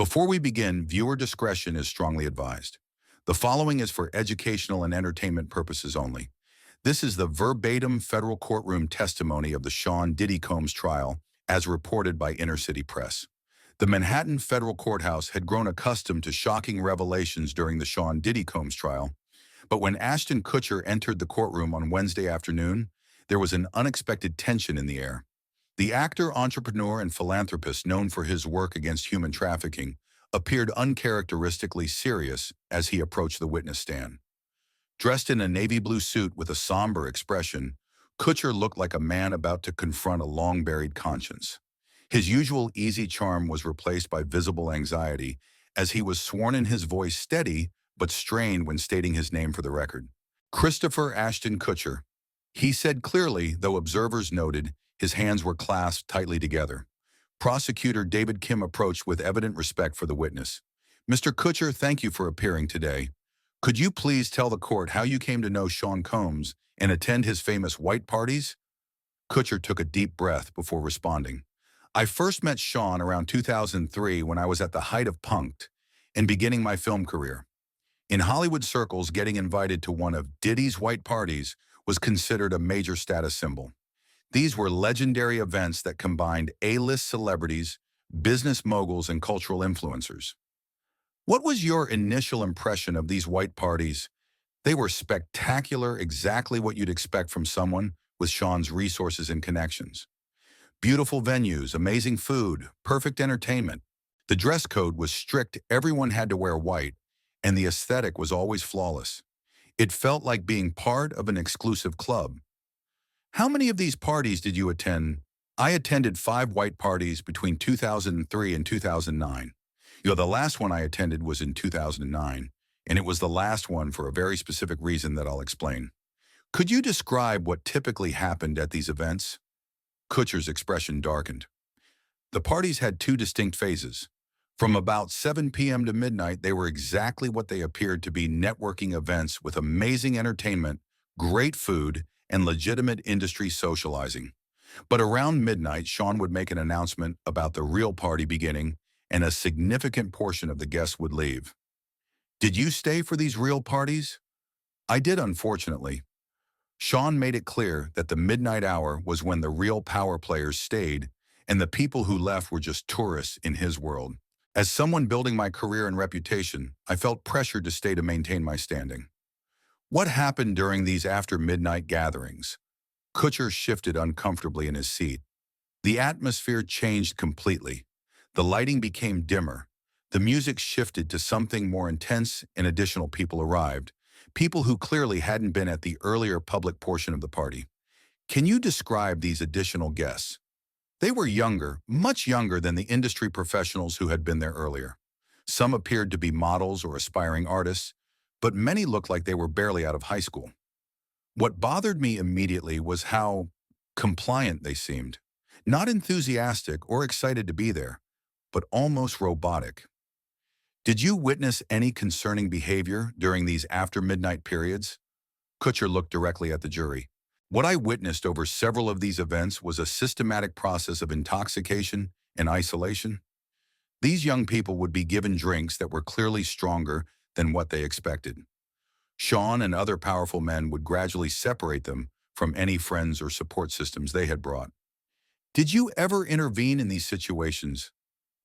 Before we begin, viewer discretion is strongly advised. The following is for educational and entertainment purposes only. This is the verbatim federal courtroom testimony of the Sean Diddy Combs trial, as reported by Inner City Press. The Manhattan federal courthouse had grown accustomed to shocking revelations during the Sean Diddy Combs trial, but when Ashton Kutcher entered the courtroom on Wednesday afternoon, there was an unexpected tension in the air. The actor, entrepreneur, and philanthropist known for his work against human trafficking appeared uncharacteristically serious as he approached the witness stand. Dressed in a navy blue suit with a somber expression, Kutcher looked like a man about to confront a long-buried conscience. His usual easy charm was replaced by visible anxiety as he was sworn in, his voice steady but strained when stating his name for the record. Christopher Ashton Kutcher. He said clearly, though observers noted his hands were clasped tightly together. Prosecutor David Kim approached with evident respect for the witness. "Mr. Kutcher, thank you for appearing today. Could you please tell the court how you came to know Sean Combs and attend his famous white parties?" Kutcher took a deep breath before responding. "I first met Sean around 2003 when I was at the height of Punk'd and beginning my film career. In Hollywood circles, getting invited to one of Diddy's white parties was considered a major status symbol. These were legendary events that combined A-list celebrities, business moguls, and cultural influencers. What was your initial impression of these white parties?" "They were spectacular, exactly what you'd expect from someone with Sean's resources and connections. Beautiful venues, amazing food, perfect entertainment. The dress code was strict, everyone had to wear white, and the aesthetic was always flawless. It felt like being part of an exclusive club." "How many of these parties did you attend?" "I attended 5 white parties between 2003 and 2009. The last one I attended was in 2009, and it was the last one for a very specific reason that I'll explain." "Could you describe what typically happened at these events?" Kutcher's expression darkened. "The parties had 2 distinct phases. From about 7 p.m. to midnight, they were exactly what they appeared to be: networking events with amazing entertainment, great food, and legitimate industry socializing. But around midnight, Sean would make an announcement about the real party beginning, and a significant portion of the guests would leave." "Did you stay for these real parties?" "I did, unfortunately. Sean made it clear that the midnight hour was when the real power players stayed, and the people who left were just tourists in his world. As someone building my career and reputation, I felt pressured to stay to maintain my standing." "What happened during these after-midnight gatherings?" Kutcher shifted uncomfortably in his seat. "The atmosphere changed completely. The lighting became dimmer. The music shifted to something more intense, and additional people arrived. People who clearly hadn't been at the earlier public portion of the party." "Can you describe these additional guests?" "They were younger, much younger than the industry professionals who had been there earlier. Some appeared to be models or aspiring artists, but many looked like they were barely out of high school. What bothered me immediately was how compliant they seemed. Not enthusiastic or excited to be there, but almost robotic." "Did you witness any concerning behavior during these after-midnight periods?" Kutcher looked directly at the jury. "What I witnessed over several of these events was a systematic process of intoxication and isolation. These young people would be given drinks that were clearly stronger than what they expected. Sean and other powerful men would gradually separate them from any friends or support systems they had brought." "Did you ever intervene in these situations?"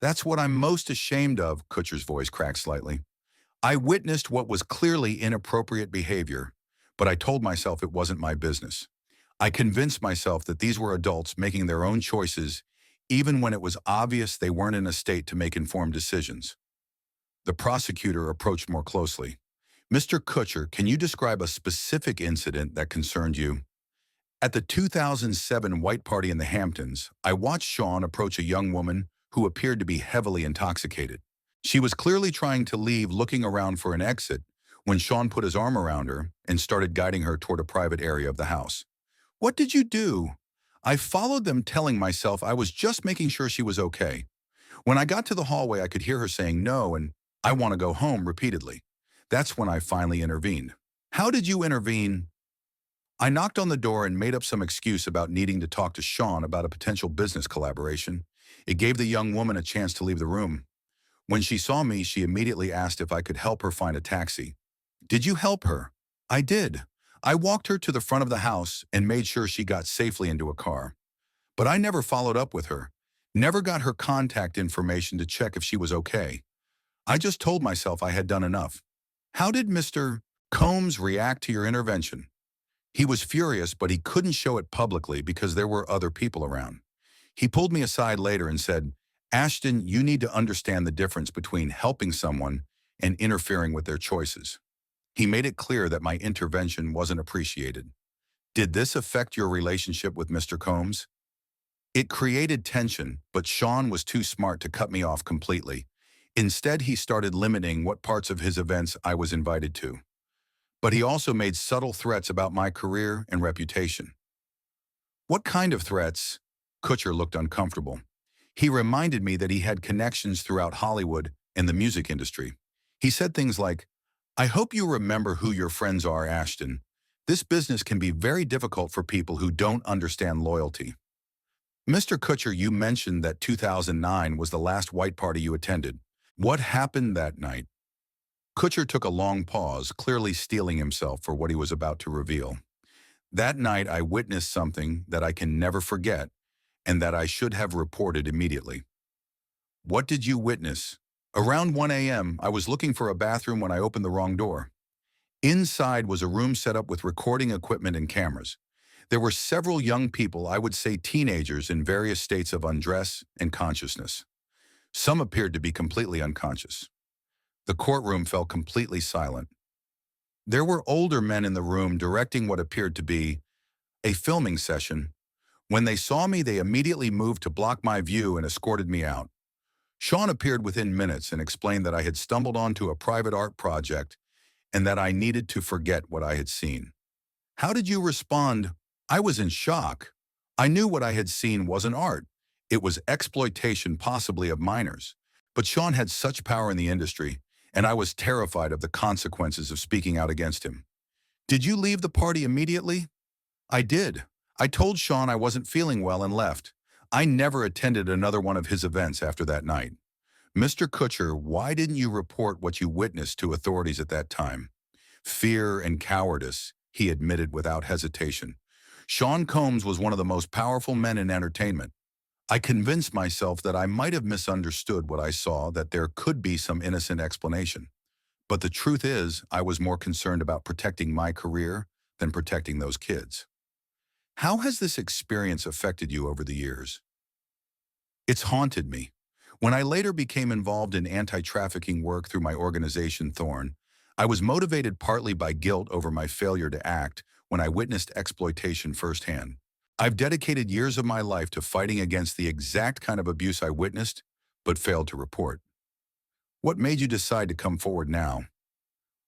"That's what I'm most ashamed of," Kutcher's voice cracked slightly. "I witnessed what was clearly inappropriate behavior, but I told myself it wasn't my business. I convinced myself that these were adults making their own choices, even when it was obvious they weren't in a state to make informed decisions." The prosecutor approached more closely. "Mr. Kutcher, can you describe a specific incident that concerned you?" "At the 2007 white party in the Hamptons, I watched Sean approach a young woman who appeared to be heavily intoxicated. She was clearly trying to leave, looking around for an exit, when Sean put his arm around her and started guiding her toward a private area of the house." "What did you do?" "I followed them, telling myself I was just making sure she was okay. When I got to the hallway, I could hear her saying no and 'I want to go home' repeatedly. That's when I finally intervened." "How did you intervene?" "I knocked on the door and made up some excuse about needing to talk to Sean about a potential business collaboration. It gave the young woman a chance to leave the room. When she saw me, she immediately asked if I could help her find a taxi. Did you help her? I did. I walked her to the front of the house and made sure she got safely into a car. But I never followed up with her. Never got her contact information to check if she was okay. I just told myself I had done enough. How did Mr. Combs react to your intervention? He was furious, but he couldn't show it publicly because there were other people around. He pulled me aside later and said, Ashton, you need to understand the difference between helping someone and interfering with their choices. He made it clear that my intervention wasn't appreciated. Did this affect your relationship with Mr. Combs? It created tension, but Sean was too smart to cut me off completely. Instead, he started limiting what parts of his events I was invited to. But he also made subtle threats about my career and reputation. What kind of threats? Kutcher looked uncomfortable. He reminded me that he had connections throughout Hollywood and the music industry. He said things like, I hope you remember who your friends are, Ashton. This business can be very difficult for people who don't understand loyalty. Mr. Kutcher, you mentioned that 2009 was the last white party you attended. What happened that night? Kutcher took a long pause, clearly steeling himself for what he was about to reveal. That night, I witnessed something that I can never forget and that I should have reported immediately. What did you witness? Around 1 a.m., I was looking for a bathroom when I opened the wrong door. Inside was a room set up with recording equipment and cameras. There were several young people, I would say teenagers, in various states of undress and consciousness. Some appeared to be completely unconscious. The courtroom fell completely silent. There were older men in the room directing what appeared to be a filming session. When they saw me, they immediately moved to block my view and escorted me out. Sean appeared within minutes and explained that I had stumbled onto a private art project and that I needed to forget what I had seen. How did you respond? I was in shock. I knew what I had seen wasn't art. It was exploitation, possibly of minors. But Sean had such power in the industry, and I was terrified of the consequences of speaking out against him. Did you leave the party immediately? I did. I told Sean I wasn't feeling well and left. I never attended another one of his events after that night. Mr. Kutcher, why didn't you report what you witnessed to authorities at that time? Fear and cowardice, he admitted without hesitation. Sean Combs was one of the most powerful men in entertainment. I convinced myself that I might have misunderstood what I saw, that there could be some innocent explanation. But the truth is, I was more concerned about protecting my career than protecting those kids. How has this experience affected you over the years? It's haunted me. When I later became involved in anti-trafficking work through my organization Thorn, I was motivated partly by guilt over my failure to act when I witnessed exploitation firsthand. I've dedicated years of my life to fighting against the exact kind of abuse I witnessed, but failed to report. What made you decide to come forward now?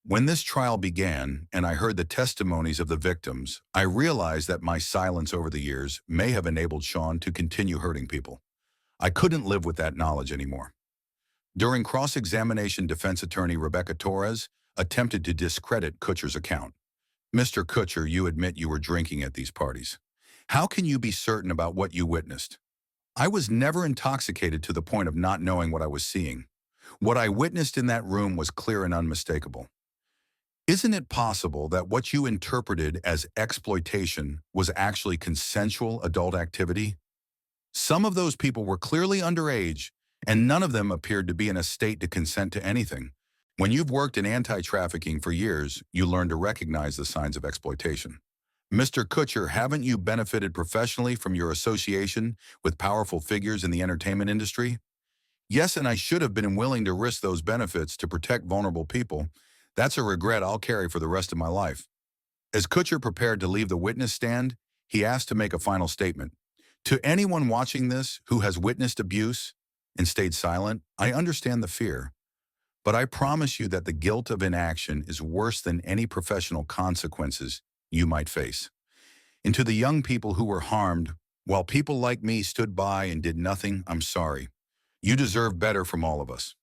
When this trial began and I heard the testimonies of the victims, I realized that my silence over the years may have enabled Sean to continue hurting people. I couldn't live with that knowledge anymore. During cross-examination, defense attorney Rebecca Torres attempted to discredit Kutcher's account. Mr. Kutcher, you admit you were drinking at these parties. How can you be certain about what you witnessed? I was never intoxicated to the point of not knowing what I was seeing. What I witnessed in that room was clear and unmistakable. Isn't it possible that what you interpreted as exploitation was actually consensual adult activity? Some of those people were clearly underage, and none of them appeared to be in a state to consent to anything. When you've worked in anti-trafficking for years, you learn to recognize the signs of exploitation. Mr. Kutcher, haven't you benefited professionally from your association with powerful figures in the entertainment industry? Yes, and I should have been willing to risk those benefits to protect vulnerable people. That's a regret I'll carry for the rest of my life. As Kutcher prepared to leave the witness stand, he asked to make a final statement. To anyone watching this who has witnessed abuse and stayed silent, I understand the fear. But I promise you that the guilt of inaction is worse than any professional consequences you might face. And to the young people who were harmed, while people like me stood by and did nothing, I'm sorry. You deserve better from all of us.